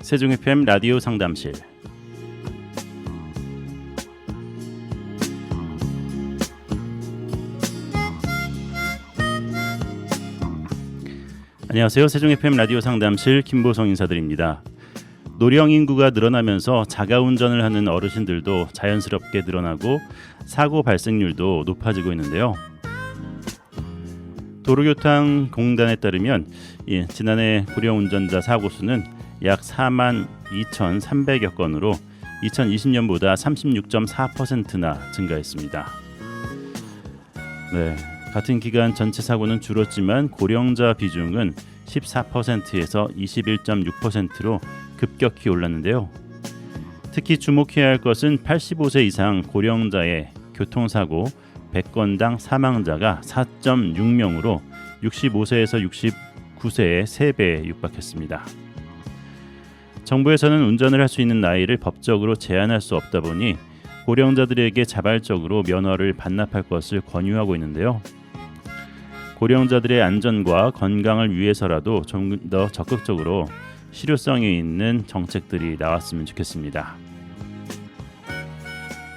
세종 FM 라디오 상담실. 안녕하세요. 세종 FM 라디오 상담실 김보성 인사드립니다. 노령 인구가 늘어나면서 자가 운전을 하는 어르신들도 자연스럽게 늘어나고 사고 발생률도 높아지고 있는데요. 도로교통공단에 따르면 지난해 고령 운전자 사고 수는 약 42,300여 건으로 2020년보다 36.4%나 증가했습니다. 네, 같은 기간 전체 사고는 줄었지만 고령자 비중은 14%에서 21.6%로 급격히 올랐는데요. 특히 주목해야 할 것은 85세 이상 고령자의 교통사고 100건당 사망자가 4.6명으로 65세에서 69세의 3배에 육박했습니다. 정부에서는 운전을 할 수 있는 나이를 법적으로 제한할 수 없다 보니 고령자들에게 자발적으로 면허를 반납할 것을 권유하고 있는데요. 고령자들의 안전과 건강을 위해서라도 좀 더 적극적으로 실효성이 있는 정책들이 나왔으면 좋겠습니다.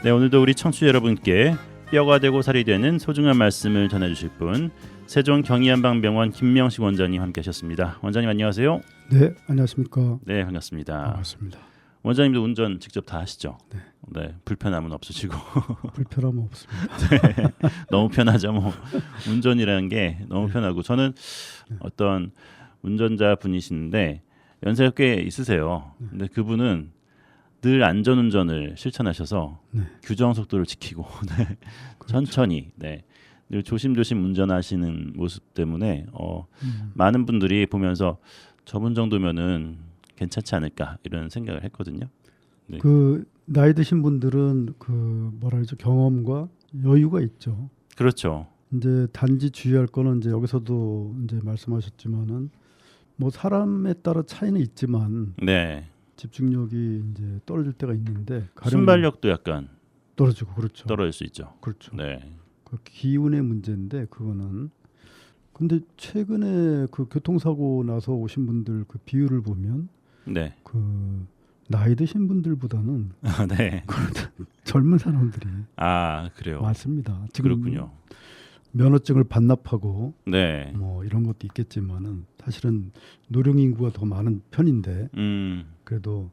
네, 오늘도 우리 청취자 여러분께 뼈가 되고 살이 되는 소중한 말씀을 전해주실 분, 세종 경희한방병원 김명식 원장님 함께하셨습니다. 원장님 안녕하세요. 네, 안녕하십니까. 네, 반갑습니다. 반갑습니다. 원장님도 운전 직접 다 하시죠? 네. 네, 불편함은 없으시고. 불편함은 없습니다. 네, 너무 편하죠. 뭐 운전이라는 게 너무 편하고 저는 어떤 운전자 분이신데 연세가 꽤 있으세요. 근데 그분은 늘 안전운전을 실천하셔서 규정 속도를 지키고 네, 그렇죠. 천천히 늘 조심조심 운전하시는 모습 때문에 많은 분들이 보면서 저분 정도면은 괜찮지 않을까 이런 생각을 했거든요. 네. 그 나이 드신 분들은 그 뭐라 그러죠, 경험과 여유가 있죠. 그렇죠. 이제 단지 주의할 거는 이제 여기서도 이제 말씀하셨지만은 뭐 사람에 따라 차이는 있지만 네. 집중력이 이제 떨어질 때가 있는데 순발력도 약간 떨어지고 그렇죠. 떨어질 수 있죠. 그렇죠. 네. 그 기운의 문제인데 그거는 근데 최근에 그 교통사고 나서 오신 분들 그 비율을 보면 네. 그 나이 드신 분들보다는 네. 젊은 사람들이 그래요. 많습니다. 지금 그렇군요. 면허증을 반납하고 네. 뭐 이런 것도 있겠지만은 사실은 노령 인구가 더 많은 편인데 그래도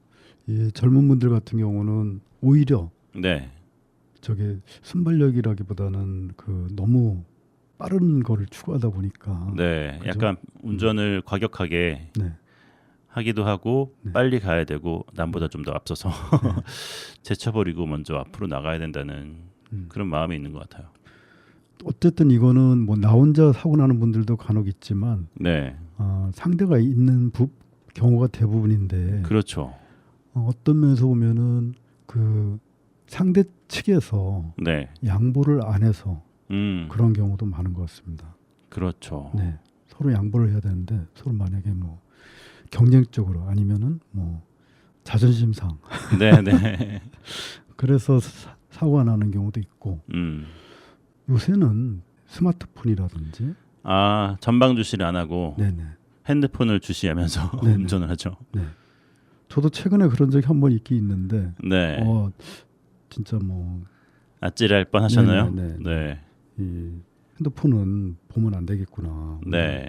이 젊은 분들 같은 경우는 오히려 네. 저게 순발력이라기보다는 그 너무 빠른 거를 추구하다 보니까 네. 그죠? 약간 운전을 과격하게 네. 하기도 하고 네. 빨리 가야 되고 남보다 좀 더 앞서서 제쳐버리고 먼저 앞으로 나가야 된다는 그런 마음이 있는 것 같아요. 어쨌든 이거는 뭐 나 혼자 사고 나는 분들도 간혹 있지만 네. 상대가 있는 경우가 대부분인데 그렇죠. 어떤 면에서 보면은 그 상대 측에서 네. 양보를 안 해서 그런 경우도 많은 것 같습니다. 그렇죠. 네, 서로 양보를 해야 되는데 서로 만약에 뭐 경쟁적으로 아니면은 뭐 자존심상 네. 그래서 사고가 나는 경우도 있고 요새는 스마트폰이라든지 전방 주시를 안 하고 네네. 핸드폰을 주시하면서 네네. 운전을 하죠. 네, 저도 최근에 그런 적이 한 번 있긴 있는데 네. 진짜 뭐 아찔할 뻔하셨나요? 네네. 네. 이 핸드폰은 보면 안 되겠구나. 네.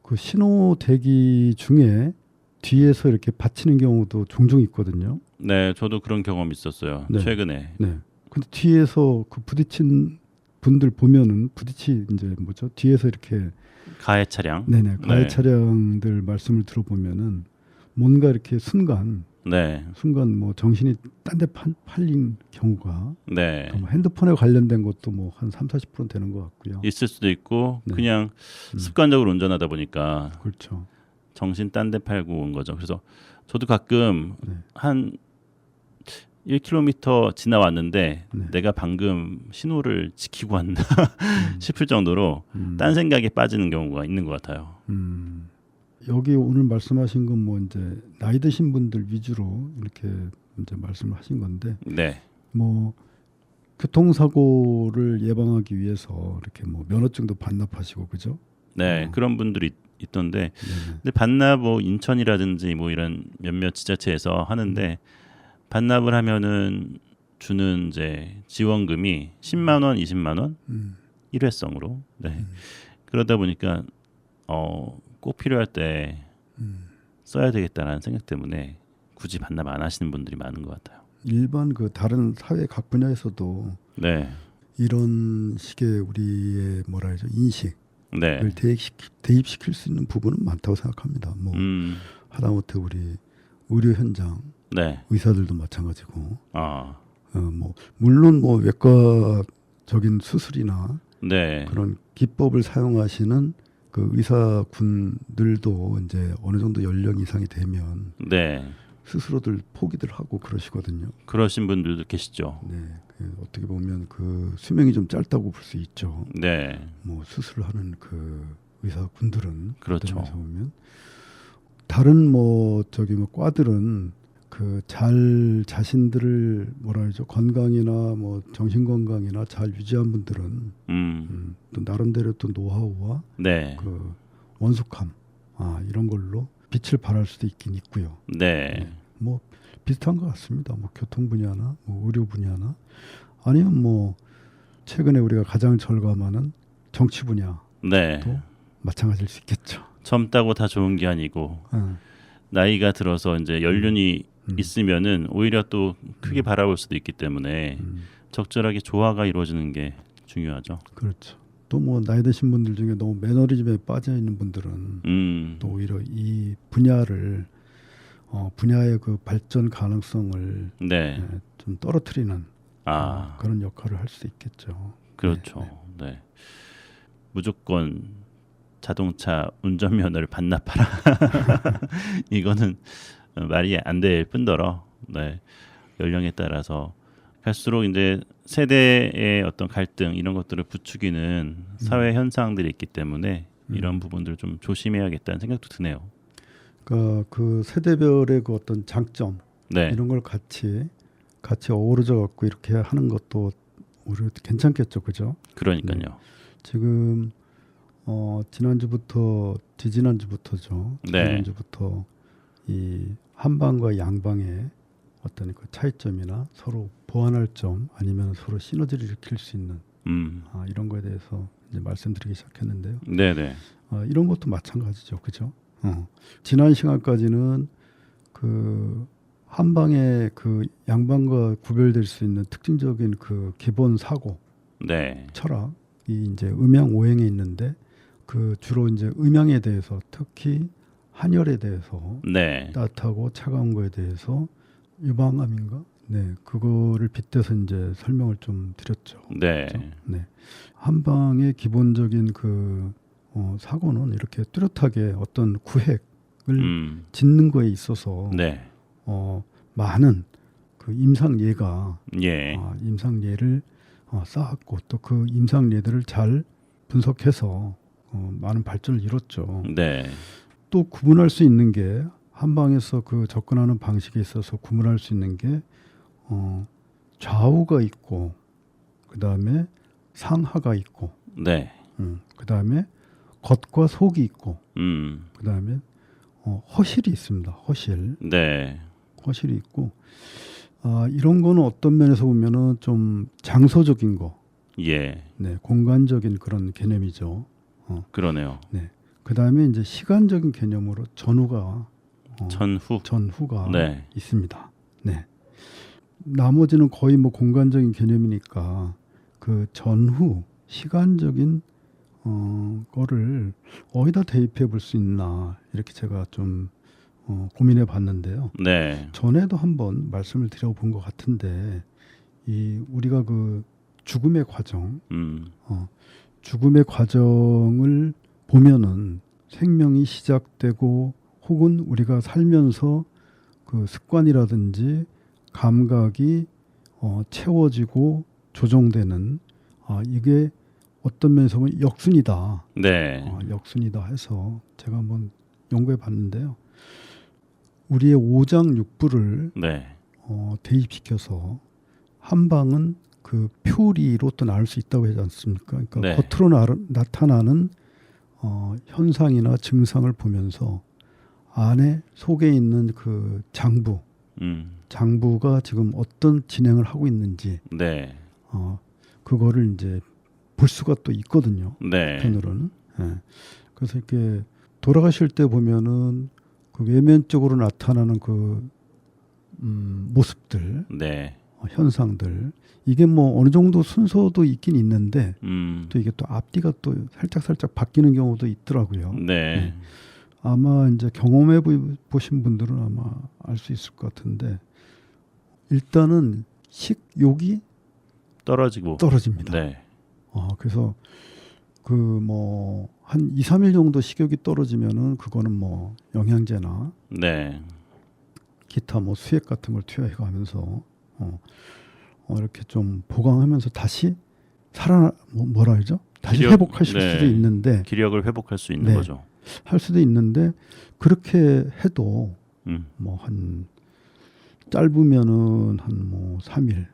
그 신호 대기 중에 뒤에서 이렇게 받치는 경우도 종종 있거든요. 네, 저도 그런 경험이 있었어요. 네. 최근에. 네. 근데 뒤에서 그 부딪힌 분들 보면은 이제 뭐죠? 뒤에서 이렇게 가해 차량. 네네. 가해 네. 차량들 말씀을 들어보면은 뭔가 이렇게 순간 뭐 정신이 딴 데 팔린 경우가 네. 뭐 핸드폰에 관련된 것도 뭐 한 30-40% 되는 것 같고요. 있을 수도 있고 네. 그냥 습관적으로 운전하다 보니까 그렇죠. 정신 딴 데 팔고 온 거죠. 그래서 저도 가끔 한 1km 지나왔는데 내가 방금 신호를 지키고 왔나 싶을 정도로 딴 생각에 빠지는 경우가 있는 것 같아요. 여기 오늘 말씀하신 건 뭐 이제 나이 드신 분들 위주로 이렇게 이제 말씀을 하신 건데, 네. 뭐 교통사고를 예방하기 위해서 이렇게 뭐 면허증도 반납하시고 그죠? 네, 그런 분들이 있던데 네네. 근데 반납 뭐 인천이라든지 뭐 이런 몇몇 지자체에서 하는데 반납을 하면은 주는 이제 지원금이 10만 원, 20만 원 음, 일회성으로. 네. 그러다 보니까 꼭 필요할 때 음. 써야 되겠다라는 생각 때문에 굳이 반납 안 하시는 분들이 많은 것 같아요. 일반 그 다른 사회 각 분야에서도 네, 이런 식의 우리의 뭐라 해야죠 인식을 네, 대입시킬 수 있는 부분은 많다고 생각합니다. 뭐 음, 하다못해 우리 의료 현장 네, 의사들도 마찬가지고 아, 뭐 물론 뭐 외과적인 수술이나 네, 그런 기법을 사용하시는 그 의사분들도 이제 어느 정도 연령 이상이 되면 네, 스스로들 포기들 하고 그러시거든요. 그러신 분들도 계시죠. 네, 어떻게 보면 그 수명이 좀 짧다고 볼 수 있죠. 네, 뭐 수술을 하는 그 의사분들은 그렇죠. 그런 면에서 보면 다른 뭐 저기 뭐 과들은 그 잘 자신들을 뭐라 그러죠 건강이나 뭐 정신 건강이나 잘 유지한 분들은 또 나름대로 또 노하우와 네, 그 원숙함 이런 걸로 빛을 발할 수도 있긴 있고요. 네, 뭐 비슷한 것 같습니다. 뭐 교통 분야나 뭐 의료 분야나 아니면 뭐 최근에 우리가 가장 절감하는 정치 분야도 네. 마찬가지일 수 있겠죠. 젊다고 다 좋은 게 아니고 나이가 들어서 이제 연륜이 있으면은 오히려 또 크게 바라볼 수도 있기 때문에 적절하게 조화가 이루어지는 게 중요하죠. 그렇죠. 또 뭐 나이 드신 분들 중에 너무 매너리즘에 빠져 있는 분들은 또 오히려 이 분야를 분야의 그 발전 가능성을 네, 좀 떨어뜨리는 아, 그런 역할을 할 수 있겠죠. 그렇죠. 네. 무조건 자동차 운전면허를 반납하라. 이거는 말이 안 될 뿐더러 네. 연령에 따라서 갈수록 이제 세대의 어떤 갈등 이런 것들을 부추기는 사회 현상들이 있기 때문에 이런 부분들을 좀 조심해야겠다는 생각도 드네요. 그러니까 그 세대별의 그 어떤 장점 네, 이런 걸 같이 어우러져 갖고 이렇게 하는 것도 오히려 괜찮겠죠, 그죠? 그러니까요. 지금 지난주부터죠. 네, 지난주부터 이 한방과 양방의 어떤 그 차이점이나 서로 보완할 점 아니면 서로 시너지를 일으킬 수 있는 이런 거에 대해서 이제 말씀드리기 시작했는데요. 네, 네, 이런 것도 마찬가지죠, 그죠? 지난 시간까지는 그 한방의 그 양방과 구별될 수 있는 특징적인 그 기본 사고 네, 철학이 이제 음양 오행에 있는데 그 주로 이제 음양에 대해서 특히 한열에 대해서 네, 따뜻하고 차가운 거에 대해서 유방암인가? 네, 그거를 빗대서 이제 설명을 좀 드렸죠. 네, 그렇죠? 네, 한방의 기본적인 그 사고는 이렇게 뚜렷하게 어떤 구획을 짓는 거에 있어서 네, 많은 그 임상예가 예, 임상예를 쌓았고 또 그 임상예들을 잘 분석해서 많은 발전을 이뤘죠. 네, 또 구분할 수 있는 게 한방에서 그 접근하는 방식에 있어서 구분할 수 있는 게 좌우가 있고 그 다음에 상하가 있고 네, 그 다음에 겉과 속이 있고 그 다음에 허실이 있습니다. 허실. 네, 허실이 있고 이런 거는 어떤 면에서 보면은 좀 장소적인 거, 예, 네, 공간적인 그런 개념이죠. 그러네요. 네, 그 다음에 이제 시간적인 개념으로 전후가 전후가 네, 있습니다. 네, 나머지는 거의 뭐 공간적인 개념이니까 그 전후 시간적인 거를 어디다 대입해 볼 수 있나 이렇게 제가 좀 고민해 봤는데요. 네, 전에도 한번 말씀을 드려본 것 같은데 이 우리가 그 죽음의 과정, 죽음의 과정을 보면은 생명이 시작되고 혹은 우리가 살면서 그 습관이라든지 감각이 채워지고 조정되는 이게 어떤 면에서 보면 역순이다. 네, 역순이다 해서 제가 한번 연구해 봤는데요. 우리의 오장육부를 네, 대입시켜서 한방은 그 표리로 또 나눌 수 있다고 하지 않습니까? 그러니까 네. 겉으로 나타나는 현상이나 증상을 보면서 안에 속에 있는 그 장부가 지금 어떤 진행을 하고 있는지 네. 그거를 이제 볼 수가 또 있거든요. 네. 편으로는. 예. 그래서 이렇게 돌아가실 때 보면은 그 외면적으로 나타나는 그 모습들, 네. 현상들 이게 뭐 어느 정도 순서도 있긴 있는데 또 이게 또 앞뒤가 또 살짝 바뀌는 경우도 있더라고요. 네. 아마 이제 경험해 보신 분들은 아마 알 수 있을 것 같은데 일단은 식욕이 떨어집니다. 네. 그래서 그 뭐 한 2, 3일 정도 식욕이 떨어지면은 그거는 뭐 영양제나 네. 기타 뭐 수액 같은 걸 투여해 가면서 이렇게 좀 보강하면서 다시 뭐라 그러죠? 다시 회복하실 네. 수도 있는데 기력을 회복할 수 있는 네. 거죠. 할 수도 있는데 그렇게 해도 뭐 한 짧으면은 한 뭐 3일,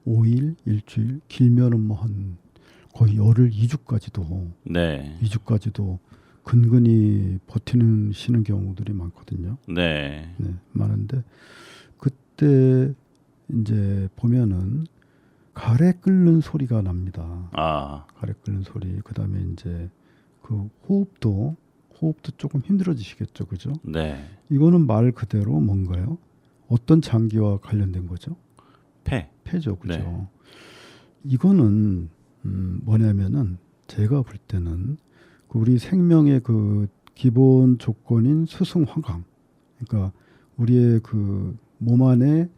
5일, 일주일, 길면은 뭐 한 거의 열흘, 2주까지도 네. 2주까지도 근근히 버티시는 경우들이 많거든요. 네. 네, 많은데 그때 이제 보면은 가래 끓는 소리가 납니다. 가래 끓는 소리. 그다음에 이제 그 호흡도 조금 힘들어지시겠죠, 그죠? 네. 이거는 말 그대로 뭔가요? 어떤 장기와 관련된 거죠? 폐죠, 그죠? 네. 이거는 뭐냐면은 제가 볼 때는 그 우리 생명의 그 기본 조건인 수승화강, 그러니까 우리의 그 몸 안에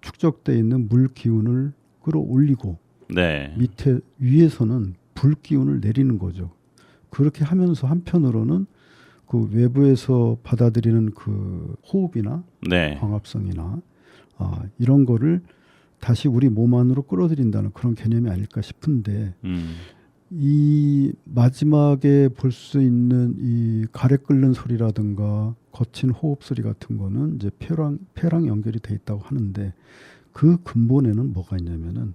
축적돼 있는 물 기운을 끌어올리고 네. 위에서는 불 기운을 내리는 거죠. 그렇게 하면서 한편으로는 그 외부에서 받아들이는 그 호흡이나 네. 광합성이나 이런 거를 다시 우리 몸 안으로 끌어들인다는 그런 개념이 아닐까 싶은데 이 마지막에 볼 수 있는 이 가래 끓는 소리라든가 거친 호흡 소리 같은 거는 이제 폐랑 연결이 돼 있다고 하는데 그 근본에는 뭐가 있냐면은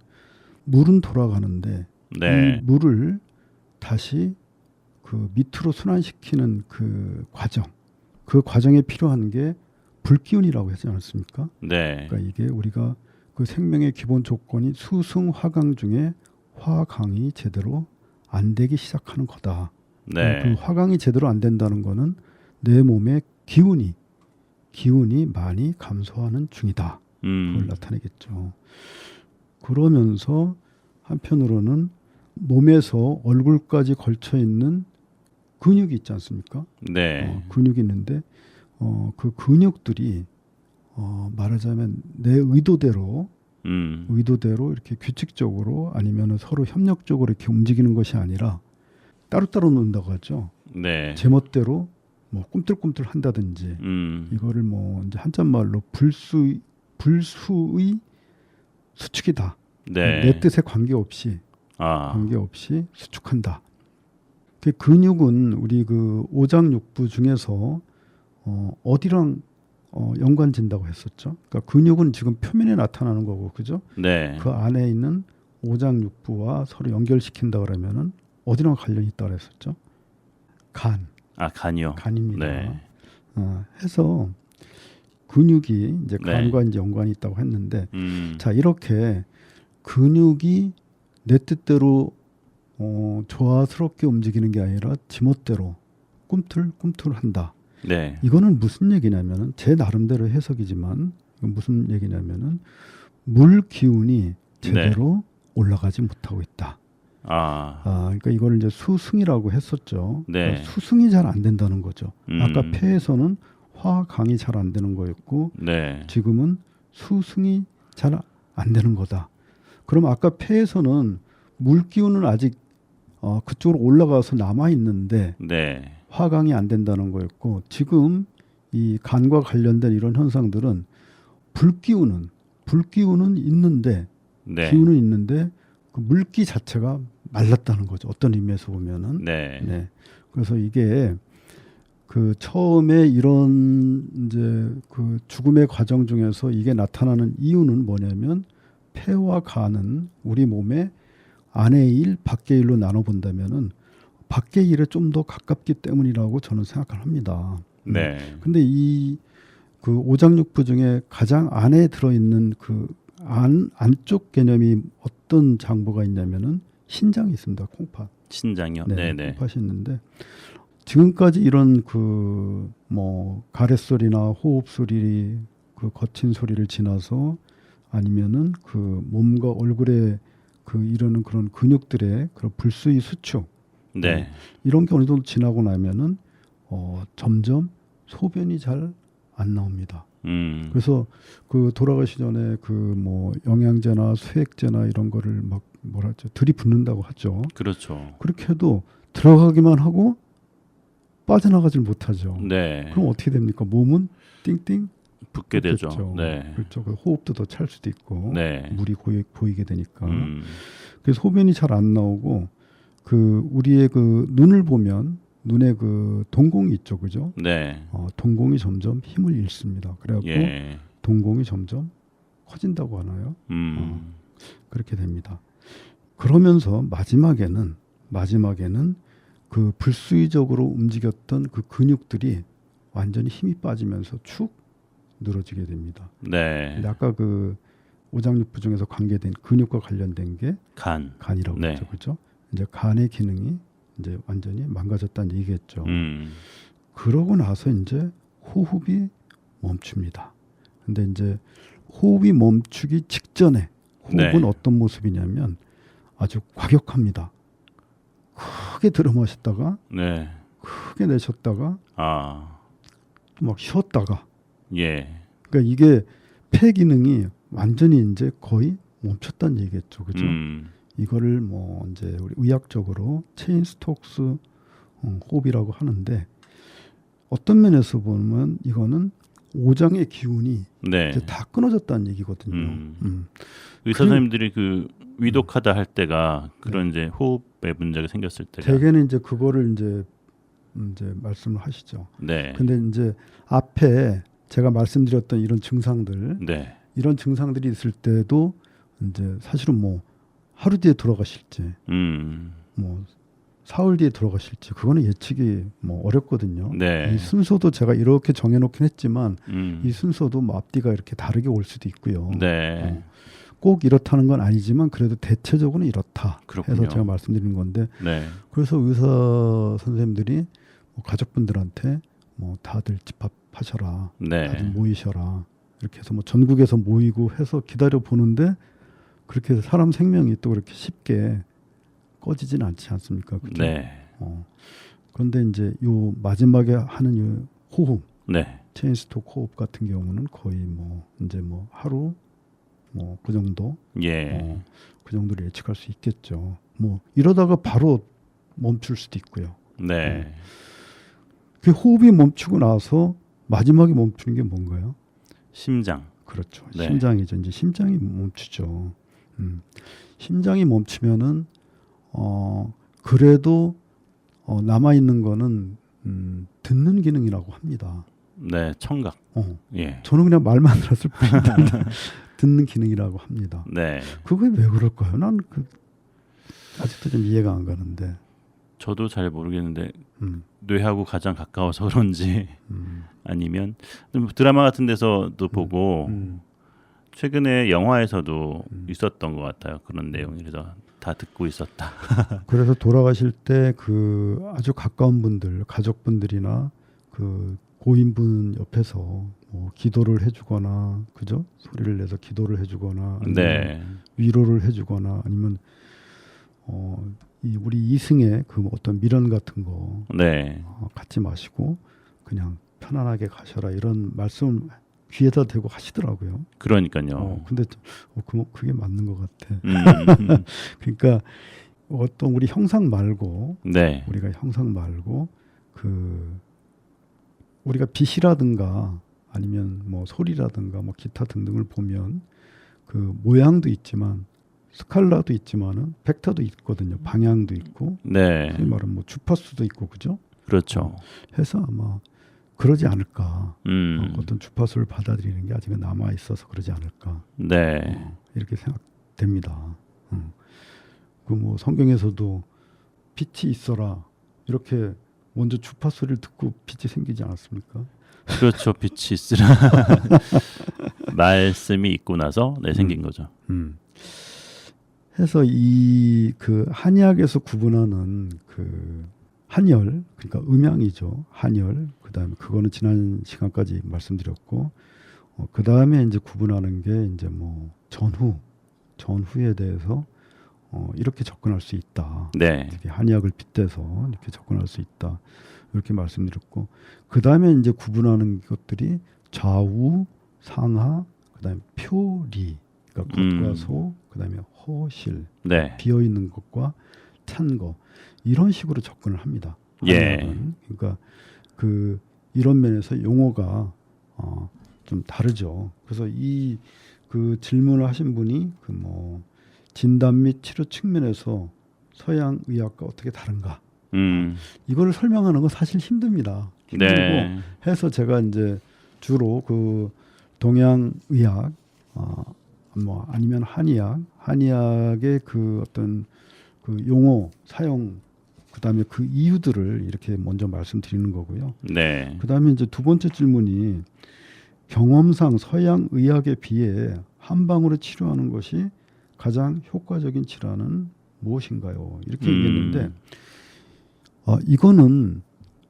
물은 돌아가는데 네. 이 물을 다시 그 밑으로 순환시키는 그 과정에 필요한 게 불기운이라고 하지 않았습니까? 네. 그러니까 이게 우리가 그 생명의 기본 조건이 수승화강 중에 화강이 제대로 안 되기 시작하는 거다. 네. 그 화강이 제대로 안 된다는 거는 내 몸의 기운이 많이 감소하는 중이다. 그걸 나타내겠죠. 그러면서 한편으로는 몸에서 얼굴까지 걸쳐 있는 근육이 있지 않습니까? 네. 근육이 있는데 그 근육들이 말하자면 내 의도대로 이렇게 규칙적으로 아니면 서로 협력적으로 이렇게 움직이는 것이 아니라 따로따로 논다고 하죠. 네. 제멋대로 뭐 꿈틀꿈틀 한다든지 이거를 뭐 이제 한자말로 불수의 수축이다. 네. 내 뜻에 관계없이 수축한다. 그 근육은 우리 그 오장육부 중에서 어디랑 연관된다고 했었죠. 그러니까 근육은 지금 표면에 나타나는 거고, 그죠? 네. 그 안에 있는 오장육부와 서로 연결시킨다 그러면은 어디랑 관련이 있다고 했었죠? 간이요. 간입니다. 네. 해서 근육이 이제 네. 간과 이제 연관이 있다고 했는데, 자, 이렇게 근육이 내 뜻대로 조화스럽게 움직이는 게 아니라 지멋대로 꿈틀꿈틀한다. 네. 이거는 무슨 얘기냐면은 제 나름대로 해석이지만 이건 무슨 얘기냐면은 물 기운이 제대로 올라가지 못하고 있다. 그러니까 이걸 이제 수승이라고 했었죠. 네. 그러니까 수승이 잘 안 된다는 거죠. 아까 음. 폐에서는 화강이 잘 안 되는 거였고 네. 지금은 수승이 잘 안 되는 거다. 그럼 아까 폐에서는 물 기운은 아직 그쪽으로 올라가서 남아 있는데 네. 화강이 안 된다는 거였고 지금 이 간과 관련된 이런 현상들은 불기운은 있는데 네. 기운은 있는데 그 물기 자체가 말랐다는 거죠. 어떤 의미에서 보면은. 네. 그래서 이게 그 처음에 이런 이제 그 죽음의 과정 중에서 이게 나타나는 이유는 뭐냐면 폐와 간은 우리 몸의 안의 일, 밖의 일로 나눠 본다면은 밖의 일에 좀 더 가깝기 때문이라고 저는 생각을 합니다. 네. 근데 이 그 오장육부 중에 가장 안에 들어있는 그 안쪽 개념이 어떤 장부가 있냐면은 신장이 있습니다. 콩팥. 신장이요. 네, 네네. 콩팥이 있는데 지금까지 이런 그 뭐 가래소리나 호흡 소리, 그 거친 소리를 지나서 아니면은 그 몸과 얼굴에 그 이러는 그런 근육들의 그런 불수의 수축 네. 이런 게 어느 정도 지나고 나면은 점점 소변이 잘 안 나옵니다. 그래서 그 돌아가시 전에 그 뭐 영양제나 수액제나 이런 거를 막 뭐랄죠 들이붓는다고 하죠. 그렇죠. 그렇게 해도 들어가기만 하고 빠져나가질 못하죠. 네. 그럼 어떻게 됩니까? 몸은 띵띵 붓게 되죠. 붓겠죠. 네. 그렇죠. 그 호흡도 더 찰 수도 있고 네. 물이 보이게 되니까. 음. 그래서 소변이 잘 안 나오고 그 우리의 그 눈을 보면 눈에 그 동공이 있죠, 그죠? 네. 동공이 점점 힘을 잃습니다. 그래갖고 예. 동공이 점점 커진다고 하나요? 음. 그렇게 됩니다. 그러면서 마지막에는 그 불수의적으로 움직였던 그 근육들이 완전히 힘이 빠지면서 축 늘어지게 됩니다. 네. 근데 아까 그 오장육부 중에서 관계된 근육과 관련된 게 간이라고 네. 했죠, 그렇죠? 이제 간의 기능이 이제 완전히 망가졌다는 얘기겠죠. 그러고 나서 이제 호흡이 멈춥니다. 근데 이제 호흡이 멈추기 직전에 호흡은 네. 어떤 모습이냐면 아주 과격합니다. 크게 들어 마셨다가 네. 크게 내쉬었다가 아. 또 막 쉬었다가 예. 그러니까 이게 폐 기능이 완전히 이제 거의 멈췄다는 얘기겠죠. 그죠? 이거를 뭐 이제 우리 의학적으로 체인 스톡스 호흡이라고 하는데 어떤 면에서 보면 이거는 오장의 기운이 네. 이제 다 끊어졌다는 얘기거든요. 의사 선생님들이 그 위독하다 할 때가 그런 이제 호흡에 문제가 생겼을 때가 대개는 이제 그거를 이제 말씀을 하시죠. 네. 근데 이제 앞에 제가 말씀드렸던 이런 증상들, 네. 이런 증상들이 있을 때도 이제 사실은 뭐 하루 뒤에 돌아가실지, 뭐 사흘 뒤에 돌아가실지 그거는 예측이 뭐 어렵거든요. 네. 이 순서도 제가 이렇게 정해놓긴 했지만 이 음. 순서도 뭐 앞뒤가 이렇게 다르게 올 수도 있고요. 네. 꼭 이렇다는 건 아니지만 그래도 대체적으로는 이렇다 그렇군요. 해서 제가 말씀드리는 건데 네. 그래서 의사 선생님들이 뭐 가족분들한테 뭐 다들 집합하셔라, 다들 네. 모이셔라 이렇게 해서 뭐 전국에서 모이고 해서 기다려 보는데 그렇게 해서 사람 생명이 또 그렇게 쉽게 꺼지진 않지 않습니까? 그죠? 네. 그런데 이제 요 마지막에 하는 요 호흡, 네. 체인스톡 호흡 같은 경우는 거의 뭐 이제 뭐 하루 뭐 그 정도, 예. 그 정도를 예측할 수 있겠죠. 뭐 이러다가 바로 멈출 수도 있고요. 네. 그 호흡이 멈추고 나서 마지막에 멈추는 게 뭔가요? 심장. 그렇죠. 네. 심장이죠. 이제 심장이 멈추죠. 심장이 멈추면은 그래도 남아 있는 거는 듣는 기능이라고 합니다. 네. 청각. 예. 저는 그냥 말만 들었을 뿐인데 듣는 기능이라고 합니다. 네. 그게 왜 그럴까요? 난 아직도 좀 이해가 안 가는데. 저도 잘 모르겠는데 음, 뇌하고 가장 가까워서 그런지 음, 아니면 드라마 같은 데서도 보고 음. 최근에 영화에서도 있었던 것 같아요. 그런 내용이 그래서 다 듣고 있었다. 그래서 돌아가실 때 그 아주 가까운 분들, 가족분들이나 그 고인분 옆에서 뭐 기도를 해주거나, 그죠? 소리를 내서 기도를 해주거나, 아니면 네. 위로를 해주거나, 아니면 이 우리 이승의 그 어떤 미련 같은 거 네. 갖지 마시고 그냥 편안하게 가셔라 이런 말씀을 귀에다 대고 하시더라고요. 그러니까요. 근데 그게 맞는 것 같아. 음. 그러니까 어떤 우리 형상 말고 네. 우리가 형상 말고 그 우리가 빛이라든가 아니면 뭐 소리라든가 뭐 기타 등등을 보면 그 모양도 있지만 스칼라도 있지만은 벡터도 있거든요. 방향도 있고 네. 소위 말하면 뭐 주파수도 있고 그죠? 그렇죠. 해서 아마 그러지 않을까. 음. 어떤 주파수를 받아들이는 게 아직은 남아 있어서 그러지 않을까. 네. 이렇게 생각됩니다. 그 뭐 성경에서도 빛이 있어라 이렇게 먼저 주파 소리를 듣고 빛이 생기지 않았습니까? 그렇죠. 빛이 있으라 말씀이 있고 나서 생긴 거죠. 해서 이 그 한의학에서 구분하는 그 한열, 그러니까 음양이죠. 한열. 그다음에 그거는 지난 시간까지 말씀드렸고, 그다음에 이제 구분하는 게 이제 뭐 전후에 대해서 이렇게 접근할 수 있다. 네. 이렇게 한의학을 빗대서 이렇게 접근할 수 있다. 이렇게 말씀드렸고, 그다음에 이제 구분하는 것들이 좌우, 상하, 그다음에 표리, 그러니까 겉과 소, 그다음에 허실, 네. 비어 있는 것과 찬 거, 이런 식으로 접근을 합니다. 예. 한의학은. 그러니까 그 이런 면에서 용어가 좀 다르죠. 그래서 이 그 질문을 하신 분이 그 뭐 진단 및 치료 측면에서 서양 의학과 어떻게 다른가? 이거를 설명하는 건 사실 힘듭니다. 힘들고 네. 해서 제가 이제 주로 그 동양 의학 뭐 아니면 한의학의 그 어떤 그 용어 사용, 그다음에 그 이유들을 이렇게 먼저 말씀드리는 거고요. 네. 그다음에 이제 두 번째 질문이 경험상 서양 의학에 비해 한방으로 치료하는 것이 가장 효과적인 질환은 무엇인가요? 이렇게 얘기했는데 이거는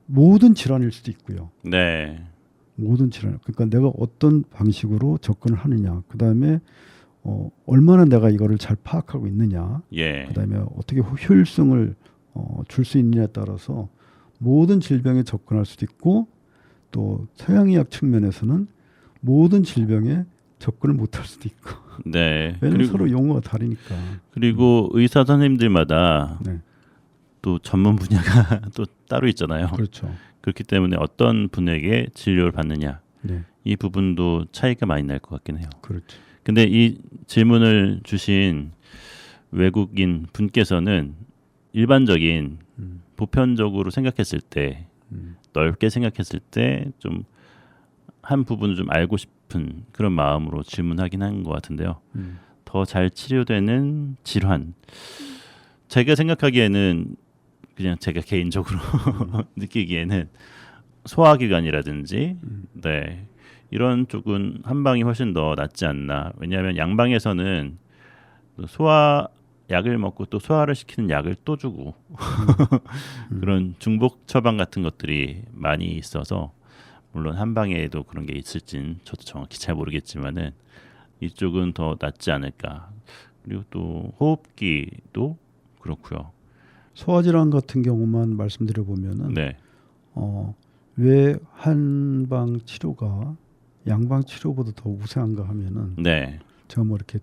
모든 질환일 수도 있고요. 네. 모든 질환. 그러니까 내가 어떤 방식으로 접근을 하느냐. 그다음에 얼마나 내가 이거를 잘 파악하고 있느냐. 예. 그다음에 어떻게 효율성을 줄 수 있느냐에 따라서 모든 질병에 접근할 수도 있고, 또 서양의학 측면에서는 모든 질병에 접근을 못할 수도 있고. 네. 왜냐하면 서로 용어가 다르니까. 그리고 의사 선생님들마다 네, 또 전문 분야가 또 따로 있잖아요. 그렇죠. 그렇기 때문에 어떤 분에게 진료를 받느냐 네, 이 부분도 차이가 많이 날 것 같긴 해요. 그렇죠. 근데 이 질문을 주신 외국인 분께서는 일반적인 보편적으로 생각했을 때 넓게 생각했을 때 좀 한 부분을 좀 알고 싶은 그런 마음으로 질문하긴 한 것 같은데요. 더 잘 치료되는 질환, 제가 생각하기에는 그냥 제가 개인적으로 느끼기에는 소화기관이라든지 네 이런 쪽은 한방이 훨씬 더 낫지 않나. 왜냐하면 양방에서는 소화약을 먹고 또 소화를 시키는 약을 또 주고 그런 중복 처방 같은 것들이 많이 있어서, 물론 한방에도 그런 게 있을진 저도 정확히 잘 모르겠지만은 이쪽은 더 낫지 않을까. 그리고 또 호흡기도 그렇고요. 소화질환 같은 경우만 말씀드려 보면은 네. 왜 한방 치료가 양방 치료보다 더 우세한가 하면은 네. 제가 뭐 이렇게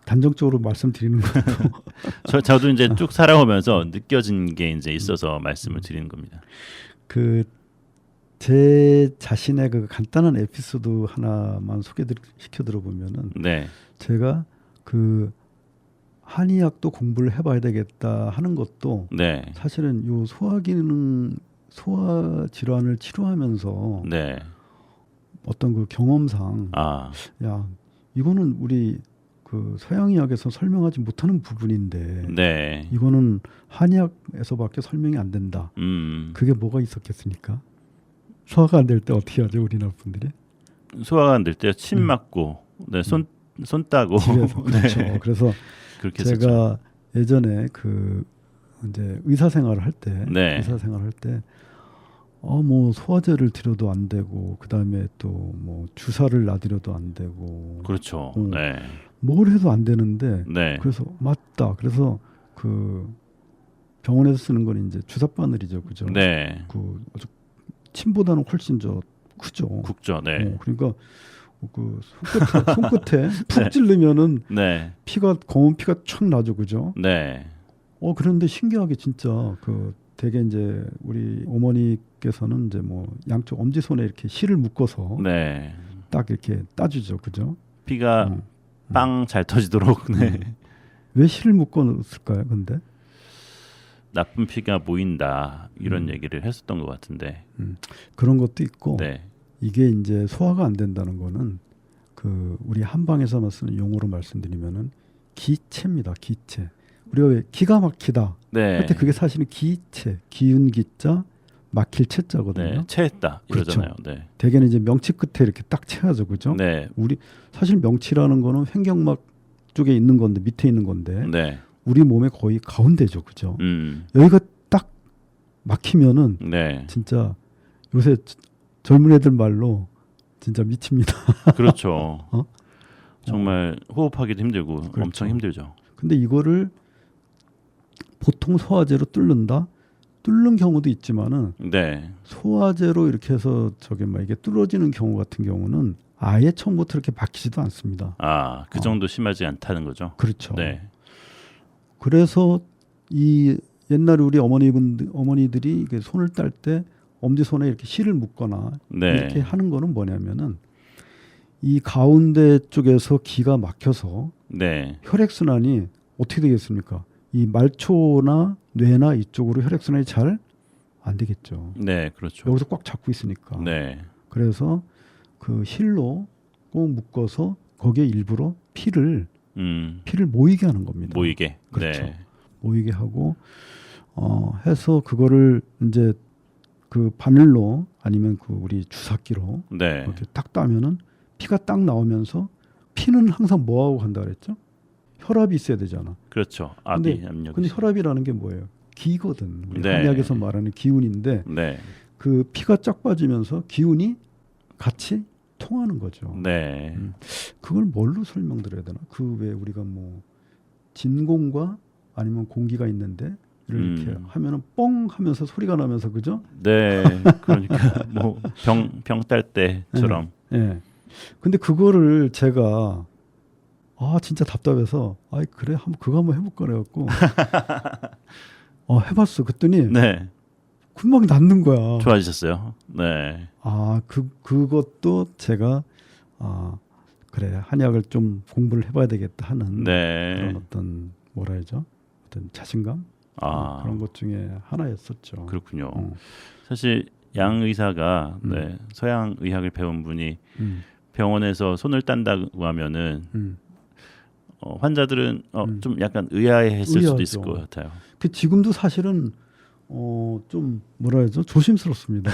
단정적으로 말씀드리는 것도 저도 이제 쭉 살아오면서 느껴진 게 이제 있어서 말씀을 드리는 겁니다. 그 제 자신의 그 간단한 에피소드 하나만 시켜 들어보면은 네. 제가 그 한의학도 공부를 해봐야 되겠다 하는 것도 네. 사실은 요 소화 질환을 치료하면서 네. 어떤 그 경험상 야 이거는 우리 그 서양의학에서 설명하지 못하는 부분인데 네. 이거는 한의학에서밖에 설명이 안 된다. 그게 뭐가 있었겠습니까? 소화가 안 될 때 어떻게 하죠, 우리나라 분들이? 소화가 안 될 때 침 맞고, 네, 손 따고 집에서 그렇죠. 네. 그래서 그렇게 제가 했었죠. 예전에 그 이제 의사생활을 할 때, 네. 뭐 소화제를 드려도 안 되고, 그 다음에 또 뭐 주사를 놔드려도 안 되고, 그렇죠. 네. 뭘 해도 안 되는데, 네. 그래서 맞다. 그래서 그 병원에서 쓰는 건 이제 주사 바늘이죠, 그죠? 네. 그 침보다는 훨씬 크죠. 국죠. 네. 그러니까 그 손끝에 푹 찌르면은 네. 검은 피가 촥 나죠, 그죠? 네. 그런데 신기하게 진짜 그 되게 이제 우리 어머니께서는 이제 뭐 양쪽 엄지 손에 이렇게 실을 묶어서 네. 딱 이렇게 따주죠, 그죠? 피가 빵 잘 터지도록. 네. 왜 실을 묶었을까요, 근데? 나쁜 피가 모인다 이런 얘기를 했었던 것 같은데. 그런 것도 있고. 네. 이게 이제 소화가 안 된다는 거는 그 우리 한방에서만 쓰는 용어로 말씀드리면은 기체입니다. 기체. 우리가 왜 기가 막히다. 네. 그때 그게 사실은 기체, 기운 기자, 막힐 채자거든요. 네. 체했다 이러잖아요. 네. 대개는 이제 명치 끝에 이렇게 딱 채야죠, 그죠? 네. 우리 사실 명치라는 거는 횡격막 쪽에 있는 건데 밑에 있는 건데 네. 우리 몸의 거의 가운데죠, 그죠? 음. 여기가 딱 막히면은 네. 진짜 요새 젊은 애들 말로 진짜 미칩니다. 그렇죠. 어? 정말 호흡하기도 힘들고 그렇죠. 엄청 힘들죠. 근데 이거를 보통 소화제로 뚫는 경우도 있지만은 네. 소화제로 이렇게 해서 저게 막 이게 뚫어지는 경우 같은 경우는 아예 처음부터 이렇게 막히지도 않습니다. 아, 그 정도 심하지 않다는 거죠. 그렇죠. 네. 그래서 이 옛날에 우리 어머니들이 이게 손을 딸 때 엄지 손에 이렇게 실을 묶거나 네. 이렇게 하는 거는 뭐냐면은 이 가운데 쪽에서 기가 막혀서 네. 혈액 순환이 어떻게 되겠습니까? 이 말초나 뇌나 이쪽으로 혈액 순환이 잘 안 되겠죠. 네, 그렇죠. 여기서 꽉 잡고 있으니까. 네. 그래서 그 실로 꼭 묶어서 거기에 일부러 피를 모이게 하는 겁니다. 모이게. 그렇죠. 네. 모이게 하고 해서 그거를 이제 그 바늘로 아니면 그 우리 주사기로 네. 이렇게 딱 따면은 피가 딱 나오면서 피는 항상 뭐 하고 간다 그랬죠? 혈압이 있어야 되잖아. 그렇죠. 압이 근데 압력이. 혈압이라는 게 뭐예요? 기거든. 우리 네. 한의학에서 말하는 기운인데 네. 그 피가 쫙 빠지면서 기운이 같이 통하는 거죠. 네. 그걸 뭘로 설명드려야 되나? 그 왜 우리가 뭐 진공과 아니면 공기가 있는데 이렇게 하면은 뻥 하면서 소리가 나면서 그죠? 네. 그러니까 뭐 병 딸 때처럼. 예. 네. 근데 그거를 제가 진짜 답답해서 그래 그거 한번 해볼까 그래갖고 해봤어. 그랬더니 네. 금방 낫는 거야. 좋아지셨어요. 네. 그것도 제가 그래 한의학을 좀 공부를 해봐야 되겠다 하는 네. 그런 어떤 뭐라 해야죠? 어떤 자신감 그런 것 중에 하나였었죠. 그렇군요. 사실 양 의사가 네, 서양 의학을 배운 분이 병원에서 손을 딴다고 하면은 환자들은 좀 약간 의아해했을 수도 있을 것 같아요. 그 지금도 사실은 좀 뭐라 해야죠? 조심스럽습니다.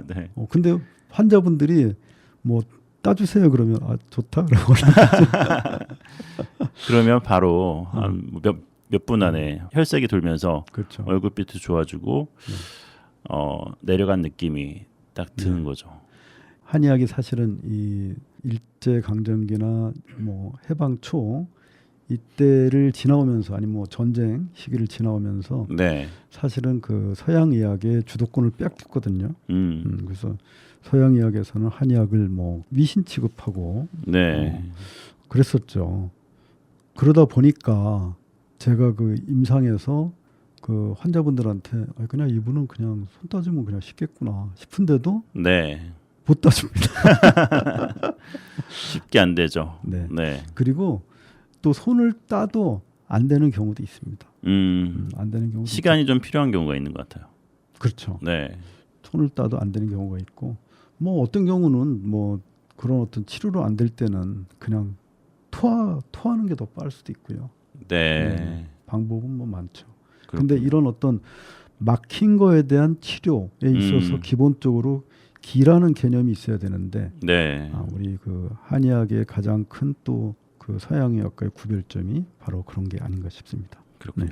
네. 근데 환자분들이 뭐 따주세요 그러면 좋다 그러고 그러면 바로 한 몇 분 안에 혈색이 돌면서 그렇죠. 얼굴빛도 좋아지고 내려간 느낌이 딱 드는 거죠. 한의학이 사실은 이 일제 강점기나 뭐 해방 초 이때를 지나오면서 아니 뭐 전쟁 시기를 지나오면서 네. 사실은 그 서양 의학의 주도권을 뺏겼거든요. 그래서 서양 의학에서는 한의학을 뭐 미신 취급하고 네. 그랬었죠. 그러다 보니까 제가 그 임상에서 그 환자분들한테 그냥 이분은 그냥 손 따주면 그냥 쉽겠구나 싶은데도 네. 못 따줍니다. 쉽게 안 되죠. 네. 네. 그리고 또 손을 따도 안 되는 경우도 있습니다. 안 되는 경우도 시간이 좀 필요한 경우가 있는 것 같아요. 그렇죠. 네. 손을 따도 안 되는 경우가 있고 뭐 어떤 경우는 뭐 그런 어떤 치료로 안 될 때는 그냥 토하는 게 더 빠를 수도 있고요. 네. 방법은 뭐 많죠. 그렇군요. 근데 이런 어떤 막힌 거에 대한 치료에 있어서 기본적으로 기라는 개념이 있어야 되는데 네. 우리 그 한의학의 가장 큰 또 그 서양의학과의 구별점이 바로 그런 게 아닌가 싶습니다. 그렇군요.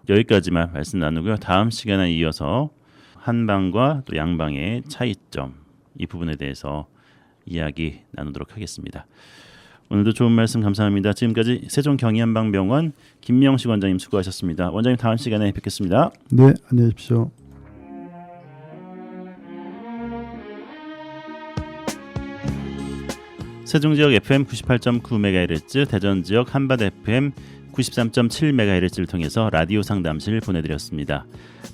여기까지만 말씀 나누고요. 다음 시간에 이어서 한방과 또 양방의 차이점 이 부분에 대해서 이야기 나누도록 하겠습니다. 오늘도 좋은 말씀 감사합니다. 지금까지 세종경희한방병원 김명식 원장님 수고하셨습니다. 원장님 다음 시간에 뵙겠습니다. 네, 안녕히 계십시오. 세종 지역 FM 98.9MHz, 대전 지역 한밭 FM 93.7MHz를 통해서 라디오 상담실 보내드렸습니다.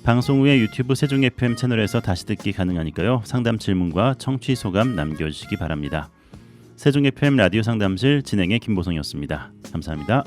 방송 후에 유튜브 세종 FM 채널에서 다시 듣기 가능하니까요. 상담 질문과 청취 소감 남겨주시기 바랍니다. 세종 FM 라디오 상담실 진행의 김보성이었습니다. 감사합니다.